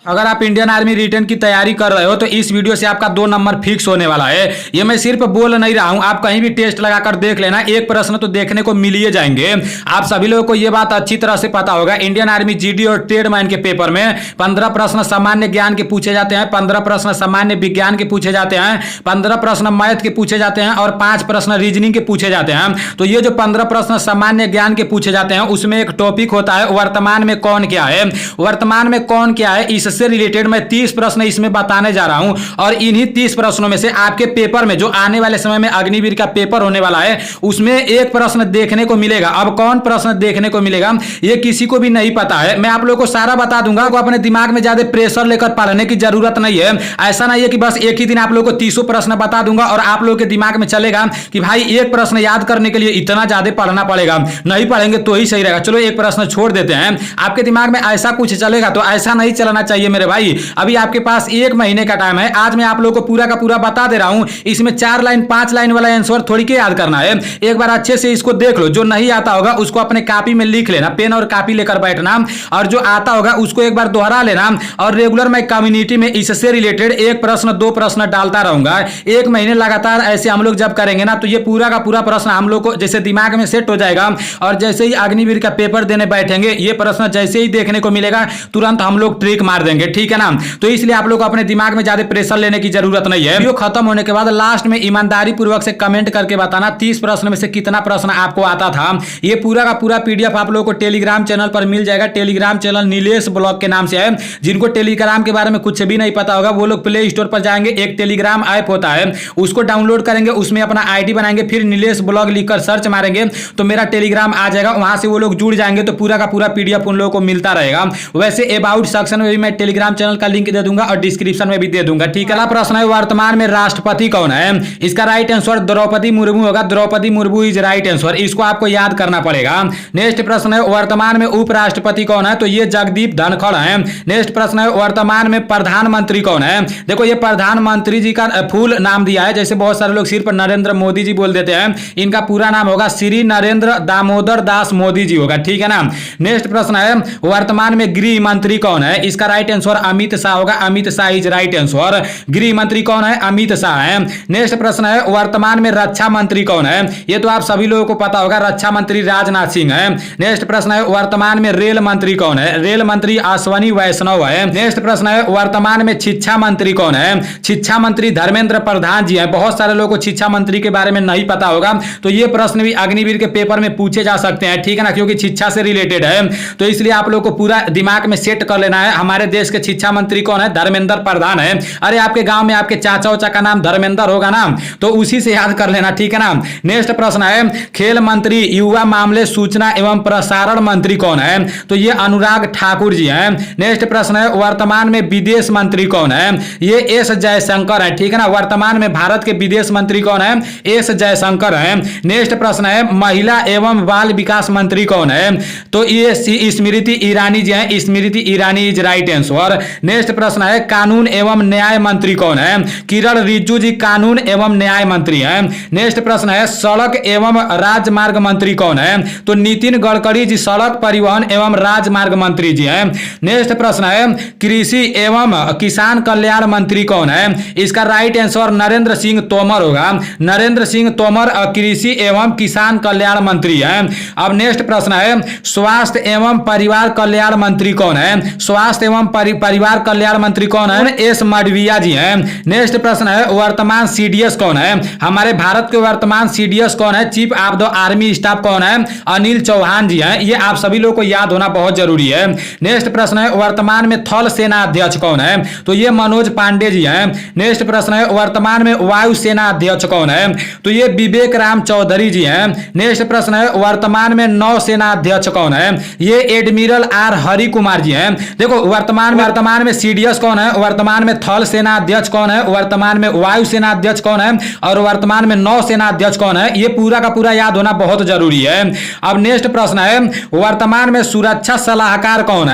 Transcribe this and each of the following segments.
अगर आप Indian army return की तैयारी कर रहे हो तो इस वीडियो से आपका 2 नंबर फिक्स होने वाला है। ये मैं सिर्फ बोल नहीं रहा हूं, आप कहीं भी टेस्ट लगाकर देख लेना, एक प्रश्न तो देखने को मिल ही जाएंगे। आप सभी लोगों को यह बात अच्छी तरह से पता होगा, इंडियन आर्मी जीडी और ट्रेड माइन के पेपर में 15 प्रश्न सामान्य ज्ञान के पूछे जाते हैं, 15 प्रश्न सामान्य विज्ञान के पूछे जाते हैं, 15 प्रश्न मैथ के पूछे जाते हैं और 5 प्रश्न रीजनिंग के पूछे जाते हैं। तो ये जो 15 प्रश्न सामान्य ज्ञान के पूछे जाते हैं उसमें एक टॉपिक होता है वर्तमान में कौन क्या है। वर्तमान में कौन क्या है इससे रिलेटेड मैं 30 प्रश्न इसमें बताने जा रहा हूं और इन्हीं 30 प्रश्नों में से आपके पेपर में जो आने वाले समय में अग्निवीर का पेपर होने वाला है उसमें एक प्रश्न देखने को मिलेगा। अब कौन प्रश्न देखने को मिलेगा ये किसी को भी नहीं पता है, मैं आप लोगों को सारा बता दूंगा। को अपने दिमाग में ज्यादा प्रेशर लेकर पढ़ने की जरूरत नहीं है। ऐसा नहीं है कि बस एक ही दिन आप लोगों को 30 प्रश्न बता दूंगा और आप लोगों के दिमाग में चलेगा कि भाई एक प्रश्न याद करने के लिए इतना ज्यादा पढ़ना पड़ेगा, नहीं पढ़ेंगे तो ही सही रहेगा, चलो एक प्रश्न छोड़ देते हैं। आपके दिमाग में ऐसा कुछ चलेगा तो ऐसा नहीं चलना चाहिए मेरे भाई। अभी आपके पास 1 महीने का टाइम है, आज मैं आप लोगों को पूरा का पूरा बता दे रहा हूं। इसमें 4 लाइन 5 लाइन वाला आंसर थोड़ी के याद करना है, एक बार अच्छे से इसको देख लो। जो नहीं आता होगा उसको अपने कॉपी में लिख लेना, पेन और कॉपी लेकर बैठना, और जो आता होगा उसको एक बार दोहरा लेना। और रेगुलर मैं कम्युनिटी में इससे रिलेटेड 1 प्रश्न 2 प्रश्न डालता रहूंगा। 1 महीने लगातार ऐसे हम लोग जब करेंगे ना तो ये पूरा का पूरा प्रश्न हम लोग को जैसे दिमाग में सेट हो जाएगा और जैसे ही अग्निवीर का पेपर देने बैठेंगे ये प्रश्न जैसे ही देखने को मिलेगा तुरंत हम लोग ट्रिक मार देंगे, ठीक है ना। तो इसलिए आप लोग को अपने दिमाग में ज्यादा प्रेशर लेने की जरूरत नहीं है। वीडियो खत्म होने के बाद लास्ट में ईमानदारी पूर्वक से कमेंट करके बताना 30 प्रश्न में से कितना प्रश्न आपको आता था। ये पूरा का पूरा पीडीएफ आप लोगों को टेलीग्राम चैनल पर मिल जाएगा। टेलीग्राम चैनल नीलेश ब्लॉग के नाम से है। जिनको टेलीग्राम के बारे में कुछ भी नहीं पता होगा वो लोग प्ले स्टोर पर जाएंगे, एक टेलीग्राम ऐप होता है उसको डाउनलोड करेंगे, उसमें अपना आईडी बनाएंगे, फिर नीलेश ब्लॉग लिखकर सर्च मारेंगे तो मेरा टेलीग्राम आ जाएगा, वहां से वो लोग जुड़ जाएंगे तो पूरा का पूरा पीडीएफ उन लोगों को मिलता रहेगा। वैसे अबाउट सेक्शन में भी मैं टेलीग्राम चैनल का लिंक दे दूंगा और डिस्क्रिप्शन में भी दे दूंगा, ठीक है। अगला प्रश्न है वर्तमान में राष्ट्रपति कौन है। इसका राइट आंसर द्रौपदी मुर्मू होगा। Droupadi Murmu is right answer, इसको आपको याद करना पड़ेगा। नेक्स्ट प्रश्न है वर्तमान में उपराष्ट्रपति कौन है, तो ये जगदीप धनखड़ है। नेक्स्ट प्रश्न है वर्तमान में प्रधानमंत्री कौन है। देखो ये प्रधानमंत्री जी का फुल नाम दिया है, जैसे बहुत सारे लोग सिर्फ नरेंद्र मोदी जी बोल देते हैं, इनका पूरा नाम होगा श्री नरेंद्र दामोदर दास मोदी जी होगा, ठीक है ना। नेक्स्ट प्रश्न है वर्तमान में गृह मंत्री कौन है। इसका राइट आंसर अमित शाह होगा। Amit Shah is right answer. गृह मंत्री कौन है, अमित शाह है। नेक्स्ट प्रश्न है वर्तमान में रक्षा मंत्री कौन है। ये तो आप सभी लोगों को पता होगा, रक्षा मंत्री राजनाथ सिंह है। नेक्स्ट प्रश्न है वर्तमान में रेल मंत्री कौन है। रेल मंत्री अश्वनी वैष्णव है। नेक्स्ट प्रश्न है वर्तमान में शिक्षा मंत्री कौन है। शिक्षा मंत्री धर्मेंद्र प्रधान जी हैं। बहुत सारे लोगों को शिक्षा मंत्री के बारे में नहीं पता होगा तो ये प्रश्न भी अग्निवीर के पेपर में पूछे जा सकते हैं, ठीक है ना, क्योंकि शिक्षा से रिलेटेड है। तो इसलिए आप लोग को पूरा दिमाग में सेट कर लेना है हमारे देश के शिक्षा मंत्री कौन है, धर्मेंद्र प्रधान है। अरे आपके गांव में आपके चाचा उचा का नाम धर्मेंद्र होगा ना तो उसी से याद कर लेना, ठीक है ना। नेक्स्ट प्रश्न है खेल मंत्री युवा मामले सूचना एवं प्रसारण मंत्री कौन है, तो ये अनुराग ठाकुर जी हैं। नेक्स्ट प्रश्न है वर्तमान में विदेश मंत्री कौन है, ये एस जयशंकर है, ठीक है ना। वर्तमान में भारत के विदेश मंत्री कौन है, एस जयशंकर है। नेक्स्ट प्रश्न है महिला एवं बाल विकास मंत्री कौन है, तो ये स्मृति ईरानी जी हैं। Smriti Irani is right answer. Next प्रश्न है कानून एवं न्याय मंत्री कौन है, किरण रिजिजू जी कानून एवं न्याय मंत्री हैं। नेक्स्ट प्रश्न है सड़क एवं राजमार्ग मंत्री कौन है, तो नितिन गडकरी जी सड़क परिवहन एवं राजमार्ग मंत्री जी हैं। नेक्स्ट प्रश्न है कृषि एवं किसान कल्याण मंत्री कौन है। इसका राइट आंसर नरेंद्र सिंह तोमर होगा। नरेंद्र सिंह तोमर कृषि एवं किसान कल्याण मंत्री हैं। अब नेक्स्ट प्रश्न है स्वास्थ्य एवं परिवार कल्याण मंत्री कौन है। स्वास्थ्य एवं परिवार कल्याण मंत्री कौन है, एस मडविया जी हैं। नेक्स्ट प्रश्न है वर्तमान सीडीएस कौन है। हमारे भारत के वर्तमान सीडीएस कौन है, chief of the army staff कौन है, अनिल चौहान जी हैं। ये आप सभी लोगों को याद होना बहुत जरूरी है। नेक्स्ट प्रश्न है वर्तमान में थल सेना अध्यक्ष कौन है, तो ये मनोज पांडे जी हैं। नेक्स्ट प्रश्न है वर्तमान में वायु सेना अध्यक्ष कौन है, तो ये विवेक राम चौधरी जी हैं। नेक्स्ट प्रश्न है वर्तमान में नौसेना अध्यक्ष कौन है, ये एडमिरल आर हरि कुमार जी हैं। देखो वर्तमान में सीडीएस कौन है, वर्तमान में थल सेना अध्यक्ष कौन है, वर्तमान में वायु सेना अध्यक्ष कौन है और वर्तमान में नौसेना अध्यक्ष कौन है, ये पूरा का पूरा याद होना बहुत जरूरी है। अब नेक्स्ट प्रश्न है वर्तमान में सुरक्षा सलाहकार कौन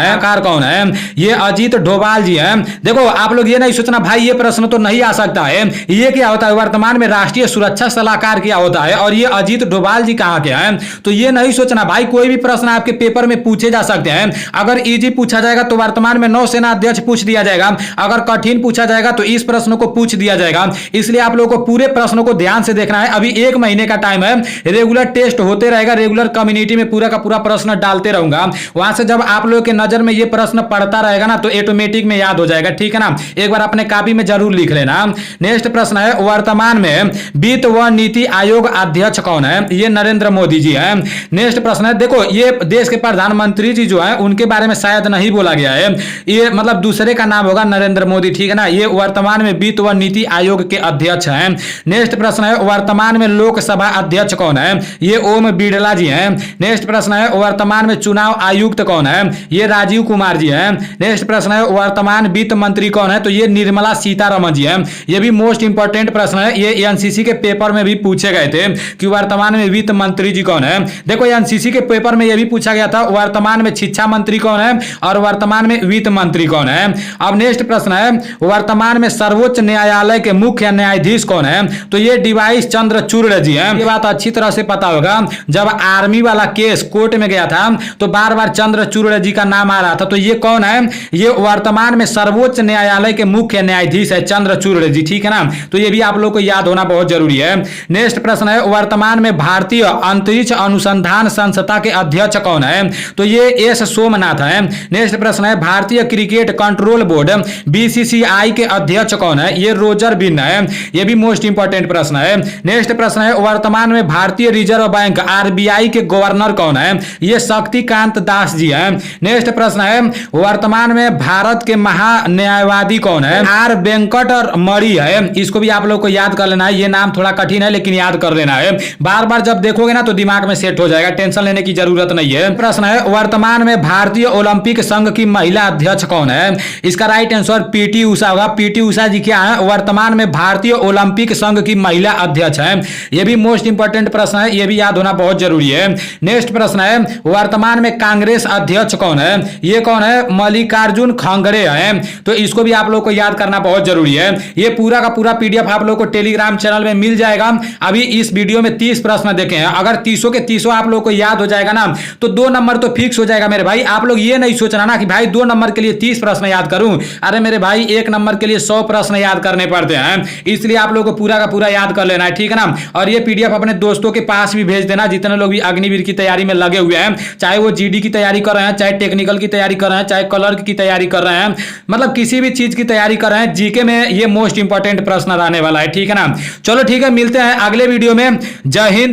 है, ये अजीत डोभाल जी हैं। देखो आप लोग ये नहीं सोचना भाई ये प्रश्न तो नहीं आ सकता है, ये क्या होता है वर्तमान में राष्ट्रीय सुरक्षा सलाहकार क्या होता है और ये अजीत डोभाल जी कहां के हैं, तो ये नहीं सोचना भाई कोई भी प्रश्न आपके पेपर में पूछे जा सकते हैं। अगर इजी पूछा जाएगा तो वर्तमान में नौसेना अध्यक्ष पूछ दिया जाएगा। अगर कठिन पूछा जाएगा तो इस प्रश्न को पूछ दिया जाएगा, इसलिए आप लोगों को पूरे प्रश्नों को ध्यान से देखना है। अभी 1 महीने का टाइम है, रेगुलर टेस्ट होते रहेगा, रेगुलर कम्युनिटी में पूरा का पूरा प्रश्न डालते रहूंगा। वहां से जब आप लोगों के नजर में ये प्रश्न पड़ता रहेगा ना तो ऑटोमेटिक में याद हो जाएगा, ठीक है ना। एक बार अपने कॉपी में जरूर लिख लेना। नेक्स्ट प्रश्न है, वर्तमान में वित्त व नीति आयोग अध्यक्ष कौन है? ये नरेंद्र मोदी जी है। नेक्स्ट प्रश्न है, देखो ये देश के प्रधानमंत्री जी जो है उनके बारे में शायद नहीं बोला गया है, ये मतलब दूसरे का नाम होगा नरेंद्र मोदी, ठीक है ना। ये वर्तमान में वित्त व नीति आयोग के अध्यक्ष हैं। नेक्स्ट प्रश्न है, वर्तमान में लोकसभा अध्यक्ष कौन है? ये ओम बिड़ला जी हैं। नेक्स्ट प्रश्न है, वर्तमान में चुनाव आयुक्त कौन है? ये राजीव कुमार जी हैं। नेक्स्ट प्रश्न है, वर्तमान वित्त मंत्री कौन है? तो ये निर्मला सीतारमण जी हैं। ये भी मोस्ट इंपॉर्टेंट प्रश्न है, ये एनसीसी के पेपर में भी पूछे गए थे कि वर्तमान में वित्त मंत्री जी कौन है। देखो एनसीसी के पेपर में यह भी पूछा गया था वर्तमान में शिक्षा मंत्री कौन है और वर्तमान में वित्त मंत्री कौन है। अब नेक्स्ट प्रश्न है, वर्तमान में सर्वोच्च न्यायालय के मुख्य न्यायाधीश कौन है? तो ये डीवाई चंद्रचूड़ जी हैं। ये बात अच्छी तरह से पता होगा, जब आर्मी वाला केस कोर्ट में गया था तो बार बार चंद्रचूड़ जी का नाम आ रहा था। तो ये कौन है? ये वर्तमान में सर्वोच्च न्यायालय के मुख्य न्यायाधीश है चंद्रचूड़ जी, ठीक है ना। तो ये भी आप लोग को याद होना बहुत जरूरी है। नेक्स्ट प्रश्न है, वर्तमान में भारतीय अंतरिक्ष अनुसंधान संस्था के अध्यक्ष कौन है? तो ये एस सोमनाथ है। नेक्स्ट प्रश्न है, भारतीय क्रिकेट कंट्रोल बोर्ड बीसीसीआई के अध्यक्ष कौन है? ये रोजर बिन है। ये भी मोस्ट इंपॉर्टेंट प्रश्न है। नेक्स्ट प्रश्न है, वर्तमान में भारतीय रिजर्व बैंक आरबीआई के गवर्नर कौन है? ये शक्तिकांत दास जी हैं। नेक्स्ट प्रश्न है, वर्तमान में भारत के महान्यायवादी कौन है? आर वेंकट और मणि है। इसको भी आप लोग को याद कर लेना है, ये नाम थोड़ा कठिन है लेकिन याद कर लेना है, बार बार जब देखोगे ना तो दिमाग में सेट हो जाएगा, टेंशन लेने की जरूरत नहीं है। प्रश्न है, वर्तमान में भारतीय ओलंपिक संघ की महिला अध्यक्ष कौन है? इसका राइट आंसर पीटी उषा होगा। पीटी उषा जी क्या है? वर्तमान में भारतीय ओलंपिक संघ की महिला अध्यक्ष है। यह भी मोस्ट इंपॉर्टेंट प्रश्न है, यह भी याद होना बहुत जरूरी है। नेक्स्ट प्रश्न है, वर्तमान में कांग्रेस अध्यक्ष कौन है? ये कौन है? मल्लिकार्जुन खड़गे हैं। तो इसको भी आप लोग को याद करना बहुत जरूरी है। ये पूरा का पूरा पीडीएफ आप लोग को टेलीग्राम चैनल में मिल जाएगा। अभी इस वीडियो में 30 प्रश्न देखे हैं, अगर 30 के 30 आप लोग को याद हो जाएगा ना तो 2 नंबर तो फिक्स हो जाएगा मेरे भाई। आप लोग ये नहीं सोचना ना कि भाई 2 नंबर के लिए 30 प्रश्न याद करूं। अरे मेरे भाई 1 नंबर के लिए 100 प्रश्न याद करने पड़ते हैं, इसलिए आप लोग को पूरा का पूरा याद कर लेना है, ठीक है ना। और ये पीडीएफ अपने दोस्तों के पास भी भेज देना, जितने लोग भी अग्निवीर की तैयारी में लगे हुए हैं, चाहे वो जीडी की तैयारी कर रहे हैं, चाहे टेक्निकल की तैयारी कर रहे हैं, चाहे क्लर्क की तैयारी कर रहे हैं, मतलब किसी भी चीज की तैयारी कर रहे हैं, जीके में ये मोस्ट इंपॉर्टेंट प्रश्न रहने वाला है, ठीक है ना। चलो ठीक है, मिलते हैं अगले वीडियो में। जय हिंद।